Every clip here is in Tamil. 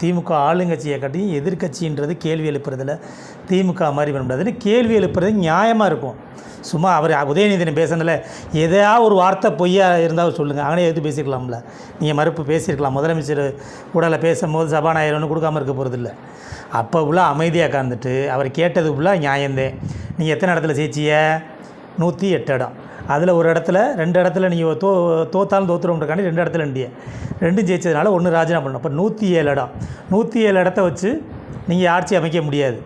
திமுக ஆளுங்கட்சியை காட்டியும் எதிர்க்கட்சின்றது கேள்வி எழுப்புறதில் திமுக மாதிரி பண்ண முடியாதுன்னு கேள்வி எழுப்புறது நியாயமாக இருக்கும். சும்மா அவர் உதயநிதினை பேசுனதில் எதையாவது ஒரு வார்த்தை பொய்யா இருந்தால் சொல்லுங்கள், அவனே எடுத்து பேசிக்கலாம்ல. நீங்கள் மறுப்பு பேசியிருக்கலாம். முதலமைச்சர் உடலை பேசும்போது சபாநாயகர் ஒன்று கொடுக்காமல் இருக்க போகிறதில்ல. அப்போ உள்ள அமைதியாக உட்காந்துட்டு அவர் கேட்டது உள்ள நியாயந்தேன். நீங்கள் எத்தனை இடத்துல ஜெயிச்சிய? 108 இடம். அதில் ஒரு இடத்துல 2 இடத்துல நீங்கள் தோத்தாலும் தோற்றுறோம்ன்றக்காண்டி 2 இடத்துல நின்றிய. 2 ஜெயிச்சதுனால 1 ராஜினாமா பண்ணணும். அப்போ 107 இடம். 107 இடத்த வச்சு நீங்கள் ஆட்சி அமைக்க முடியாது.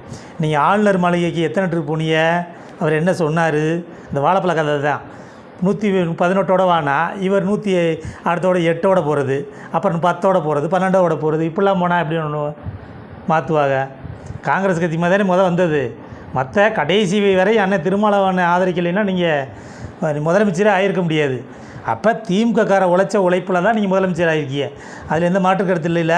நீங்கள் ஆளுநர் மாளிகைக்கு எத்தனை ட்ரிப் போனீங்க? அவர் என்ன சொன்னார்? இந்த வாழைப்பழ கதை தான். 118 வானா இவர் அடுத்தோட 8 போகிறது, அப்புறம் 10 போகிறது, 12 போகிறது. இப்படிலாம் போனால் எப்படி ஒன்று மாற்றுவாங்க? காங்கிரஸ் கட்சி மாதிரி வந்தது. மற்ற கடைசி வரை அண்ணன் திருமாவளவனை ஆதரிக்கலைன்னா நீங்கள் முதலமைச்சரே ஆகிருக்க முடியாது. அப்போ திமுககார உழைச்ச உழைப்பில் தான் நீங்கள் முதலமைச்சர் ஆகிருக்கீங்க. அதில் எந்த மாற்று கருத்து இல்லைல்ல.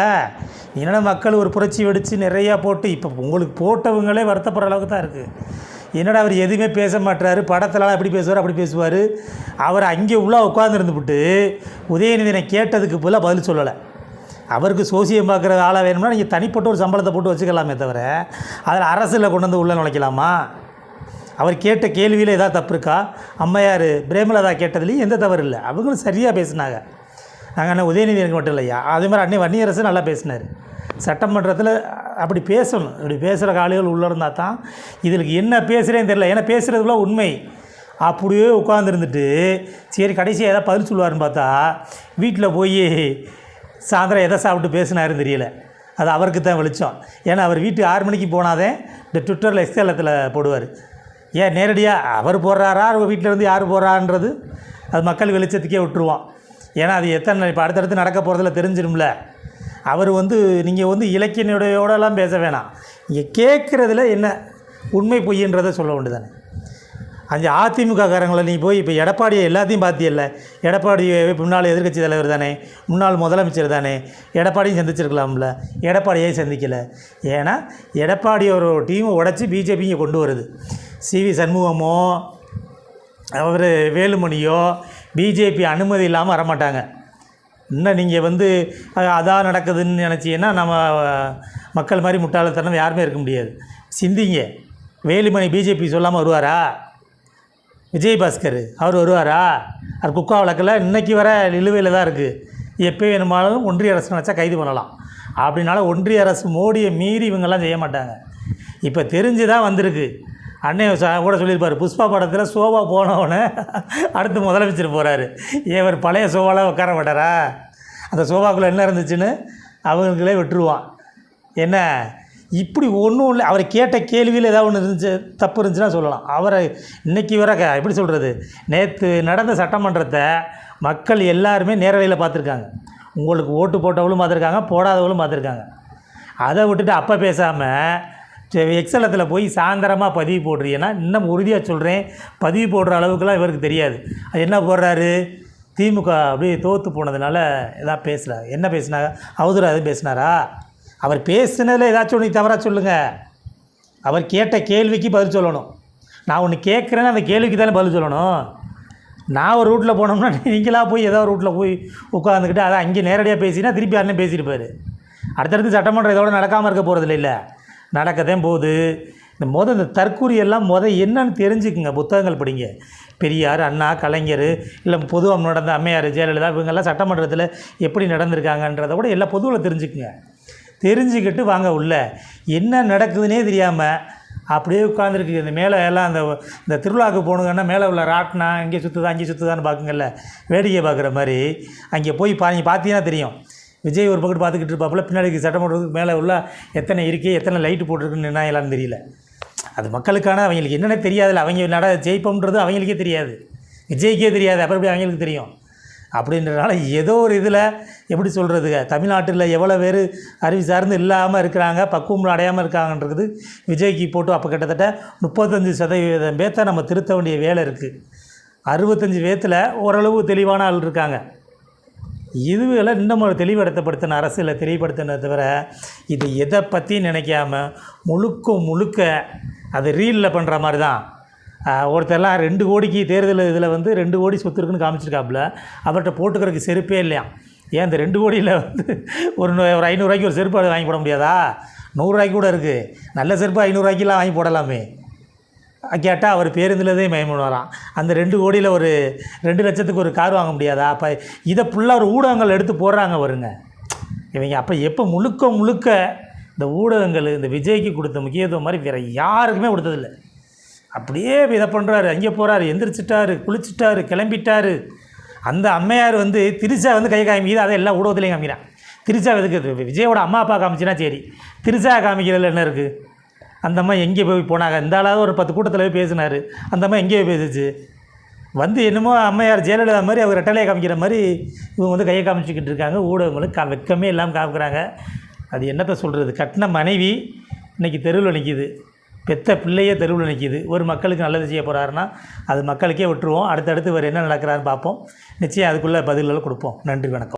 என்னென்ன மக்கள் ஒரு புரட்சி வெடித்து நிறையா போட்டு இப்போ உங்களுக்கு போட்டவங்களே வருத்தப்படுற அளவுக்கு தான் இருக்குது. என்னடா அவர் எதுவுமே பேச மாட்டார், படத்திலலாம் எப்படி பேசுவார் அப்படி பேசுவார். அவர் அங்கே உள்ளே உட்காந்துருந்துவிட்டு உதயநிதினை கேட்டதுக்கு போல பதில் சொல்லலை. அவருக்கு சோசியம் பார்க்குற ஆளாக வேணும்னா நீங்கள் தனிப்பட்ட ஒரு சம்பளத்தை போட்டு வச்சுக்கலாமே தவிர அதில் அரசில் கொண்டு வந்து உள்ளே நுழைக்கலாமா? அவர் கேட்ட கேள்வியில் ஏதாவது தப்பு இருக்கா? அம்மையார் பிரேமலதா கேட்டதுலேயும் எந்த தவறு இல்லை. அவங்களும் சரியாக பேசினாங்க. நாங்கள் அண்ணன் உதயநிதி எனக்கு மட்டும் இல்லையா, அதே மாதிரி அண்ணன் வன்னியரசு நல்லா பேசினார். சட்டமன்றத்தில் அப்படி பேசணும். இப்படி பேசுகிற காலிகள் உள்ளே இருந்தால் தான் இதுக்கு என்ன பேசுகிறேன்னு தெரியல. ஏன்னா பேசுகிறதுக்குள்ள உண்மை. அப்படியே உட்காந்துருந்துட்டு சரி கடைசியாக எதாவது பதில் சொல்லுவார்னு பார்த்தா வீட்டில் போய் சாயந்தரம் எதை சாப்பிட்டு பேசினாருன்னு தெரியல. அது அவருக்கு தான் வெளிச்சம். ஏன்னா அவர் வீட்டுக்கு 6 மணிக்கு போனாதே இந்த ட்விட்டரில் எக்ஸ்தலத்தில் போடுவார். ஏன் நேரடியாக அவர் போடுறாரா வீட்டில் இருந்து யார் போடுறான்றது அது மக்கள் வெளிச்சத்துக்கே விட்டுருவோம். ஏன்னா அது எத்தனை இப்போ அடுத்தடுத்து நடக்க போகிறதுல தெரிஞ்சிடும்ல. அவர் நீங்கள் இலக்கியனுடையோடலாம் பேச வேணாம். இங்கே கேட்குறதுல என்ன உண்மை பொய்ன்றதை சொல்ல வேண்டியதானே. அந்த அதிமுககாரங்களை நீ போய் இப்போ எடப்பாடியை எல்லாத்தையும் பார்த்தியல்ல. எடப்பாடி முன்னாள் எதிர்க்கட்சி தலைவர் தானே, முன்னாள் முதலமைச்சர் தானே. எடப்பாடியும் சந்திச்சிருக்கலாம்ல, எடப்பாடியே சந்திக்கலை. ஏன்னா எடப்பாடி ஒரு டீமை உடச்சி பிஜேபி இங்கே கொண்டு வருது. சிவி சண்முகமோ அவர் வேலுமணியோ பிஜேபி அனுமதி இல்லாமல் வரமாட்டாங்க. இன்னும் நீங்கள் அதான் நடக்குதுன்னு நினச்சிங்கன்னா நம்ம மக்கள் மாதிரி முட்டாளத்தனம் யாருமே இருக்க முடியாது. சிந்திங்க. வேலுமணி பிஜேபி சொல்லாமல் வருவாரா? விஜயபாஸ்கர் அவர் வருவாரா? அது குக்கா வழக்கில் இன்றைக்கி வர நிலுவையில் தான் இருக்குது. எப்போ வேணுமானாலும் ஒன்றிய அரசு நினச்சா கைது பண்ணலாம். அப்படின்னால ஒன்றிய அரசு மோடியை மீறி இவங்கெல்லாம் செய்ய மாட்டாங்க. இப்போ தெரிஞ்சு தான் வந்திருக்கு. அண்ணன் கூட சொல்லியிருப்பார், புஷ்பா படத்தில் சோபா போனவொன்னே அடுத்து முதலமைச்சர் போகிறாரு. இவர் பழைய சோபாலாம் உட்கார மாட்டாரா? அந்த சோபாக்குள்ளே என்ன இருந்துச்சுன்னு அவங்களுக்குள்ளே விட்டுருவான். என்ன இப்படி ஒன்றும் இல்லை. அவர் கேட்ட கேள்வியில் ஏதாவது ஒன்று இருந்துச்சு தப்பு இருந்துச்சுன்னா சொல்லலாம். அவரை இன்றைக்கி வர எப்படி சொல்கிறது, நேற்று நடந்த சட்டமன்றத்தை மக்கள் எல்லாருமே நேரலையில் பார்த்துருக்காங்க. உங்களுக்கு ஓட்டு போட்டவளும் பார்த்துருக்காங்க, போடாதவளும் பார்த்துருக்காங்க. அதை விட்டுட்டு அப்போ பேசாமல் எக்ஸலத்தில் போய் சாயந்தரமாக பதிவு போடுறீங்கன்னா இன்னும் உறுதியாக சொல்கிறேன், பதிவு போடுற அளவுக்குலாம் இவருக்கு தெரியாது. அது என்ன போடுறாரு? திமுக அப்படியே தோற்று போனதுனால எதாவது பேசுகிறார். என்ன பேசினாங்க? அவதூறு எதுவும் பேசினாரா? அவர் பேசுனதில் ஏதாச்சும் ஒன்று தவறாக சொல்லுங்கள். அவர் கேட்ட கேள்விக்கு பதில் சொல்லணும். நான் ஒன்று கேட்குறேன்னு அந்த கேள்விக்கு தானே பதில் சொல்லணும். நான் ஒரு ரூட்டில் போனோம்னா நீங்களாக போய் ஏதோ ஒரு ரூட்டில் போய் உட்காந்துக்கிட்டு அதை அங்கே நேரடியாக பேசினா திருப்பி யாருன்னு பேசியிருப்பார். அடுத்தடுத்து சட்டமன்றம் இதோட நடக்காமல் இருக்க போகிறதில்ல. இல்லை, நடக்கத்தான் போகுது. இந்த தற்கூரி எல்லாம் என்னன்னு தெரிஞ்சுக்குங்க. புத்தகங்கள் படிங்க. பெரியார், அண்ணா, கலைஞர், இல்லை பொதுவாக நடந்த அம்மையார், ஜெயலலிதா இவங்கெல்லாம் சட்டமன்றத்தில் எப்படி நடந்திருக்காங்கன்றதை கூட எல்லாம் பொதுவில் தெரிஞ்சுக்குங்க. தெரிஞ்சுக்கிட்டு வாங்க உள்ள. என்ன நடக்குதுன்னே தெரியாமல் அப்படியே உட்காந்துருக்கு. இந்த மேலே எல்லாம் இந்த திருவிழாவுக்கு போகணுங்கன்னா மேலே உள்ள ராட்டினா இங்கே சுற்றுதா அங்கே சுற்றுதான்னு பார்க்குங்கல்ல, வேடிக்கை பார்க்குற மாதிரி. அங்கே போய் பார்த்தீங்கன்னா தெரியும். விஜய் ஒரு பக்கத்து பார்த்துக்கிட்டு இருப்பாப்புல, பின்னாடி சட்டமன்றத்துக்கு மேலே உள்ள எத்தனை இருக்குது, எத்தனை லைட்டு போட்டிருக்குன்னு என்ன எல்லாம் தெரியல. அது மக்களுக்கான அவங்களுக்கு என்னென்ன தெரியாதுல்ல. அவங்க ஜெயிப்போம்ன்றது அவங்களுக்கே தெரியாது, விஜய்க்கே தெரியாது. அப்புறம் எப்படி அவங்களுக்கு தெரியும்? அப்படின்றனால ஏதோ ஒரு இதில் எப்படி சொல்கிறதுங்க, தமிழ்நாட்டில் எவ்வளோ பேர் அறிவு சார்ந்து இல்லாமல் இருக்கிறாங்க, பக்குவம் அடையாமல் இருக்காங்கன்றது விஜய்க்கு போட்டு அப்போ கிட்டத்தட்ட 35% பேர்த்தை நம்ம திருத்த வேண்டிய வேலை இருக்குது. 65 பேர்த்தில் ஓரளவு தெளிவான ஆள் இருக்காங்க. இதுகளை இன்னும் ஒரு தெளிவுபடுத்தப்படுத்தின அரசியலை தெளிவுபடுத்தின தவிர இது எதை பற்றி நினைக்காம முழுக்க அது ரீலில் பண்ணுற மாதிரி தான். ஒருத்தரெல்லாம் 2 கோடிக்கு தேர்தல் இதில் 2 கோடி சொத்து இருக்குன்னு காமிச்சிருக்காப்புல. அவர்கிட்ட போட்டுக்கிறதுக்கு செருப்பே இல்லையா. ஏன் இந்த 2 கோடியில் வந்து ஒரு 500 ஒரு செருப்பு வாங்கி போட முடியாதா? 100 கூட இருக்குது. நல்ல செருப்பு 500 வாங்கி போடலாமே. கேட்டால் அவர் பேருந்துலதே மயமுனாராம். அந்த 2 கோடியில் ஒரு 2 லட்சத்துக்கு ஒரு கார் வாங்க முடியாதா? அப்போ இதை ஃபுல்லாக ஒரு ஊடகங்கள் எடுத்து போடுறாங்க வருங்க இவங்க. அப்போ எப்போ முழுக்க இந்த ஊடகங்கள் இந்த விஜய்க்கு கொடுத்த முக்கியத்துவம் மாதிரி வேறு யாருக்குமே கொடுத்ததில்லை. அப்படியே இதை பண்ணுறாரு, அங்கே போகிறாரு, எந்திரிச்சிட்டாரு, குளிச்சுட்டாரு, கிளம்பிட்டாரு. அந்த அம்மையார் வந்து திரிஷா வந்து கை காமிக்குது, அதை எல்லா ஊடகத்துலேயும் காமிக்கிறான். திரிஷா எதுக்கு? விஜயோட அம்மா அப்பா காமிச்சுன்னா சரி, திரிஷா காமிக்கிறதுல என்ன இருக்குது? அந்த அம்மா எங்கே போனாங்க? இந்த ஆளாவது ஒரு 10 கூட்டத்தில் போய் பேசினார். அந்த அம்மா எங்கே போய் பேசுச்சு? வந்து என்னமோ அம்மையார் ஜெயலலிதா மாதிரி அவர் ரெட்டலையை காமிக்கிற மாதிரி இவங்க வந்து கையை காமிச்சிக்கிட்டு இருக்காங்க. ஊடகங்களுக்கு வெக்கமே இல்லாமல் காமிக்கிறாங்க. அது என்னத்தை சொல்கிறது? கட்டின மனைவி இன்றைக்கி தெருவில் நிற்கிது, பெத்த பிள்ளையே தெருவில் நிற்கிது. ஒரு மக்களுக்கு நல்லது செய்ய போகிறாருன்னா அது மக்களுக்கே விட்டுருவோம். அடுத்தடுத்து வேறு என்ன நடக்கிறான்னு பார்ப்போம். நிச்சயம் அதுக்குள்ளே பதில்களை கொடுப்போம். நன்றி, வணக்கம்.